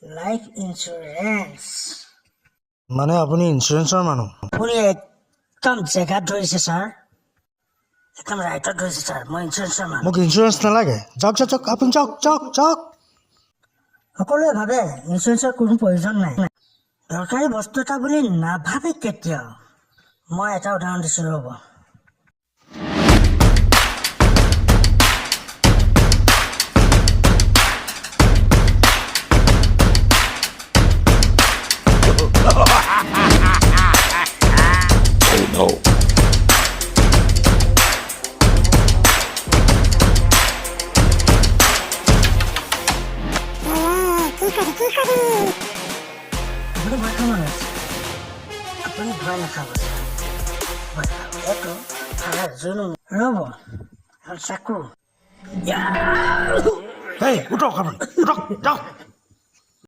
Life insurance মানে আপুনি ইঞ্চুৰেঞ্চৰ মানুহ? আপুনি একদম জেগাত ধৰিছে ছাৰ, একদম ৰাইটত ধৰিছে ছাৰ। মই ইন্স্যুৰেঞ্চৰ মানুহ। মোক ইঞ্চুৰেঞ্চ নালাগে। যাওক যাওক যাওক, আপুনি যাওক যাওক যাওক। সকলোৱে ভাবে ইন্স্যুৰেঞ্চৰ কোনো প্ৰয়োজন নাই, দৰকাৰী বস্তু এটা বুলি নাভাবে কেতিয়াও। মই এটা উদাহৰণ দিছোঁ ৰ'ব। আপুনি ভয় খাব নালাগে, আপুনি ভয় নাখাব, ভয় খাব এইটো থানাৰ জুনু। ৰ'ব এখন চাকু। এই উঠক আপুনি, উঠক যাওক।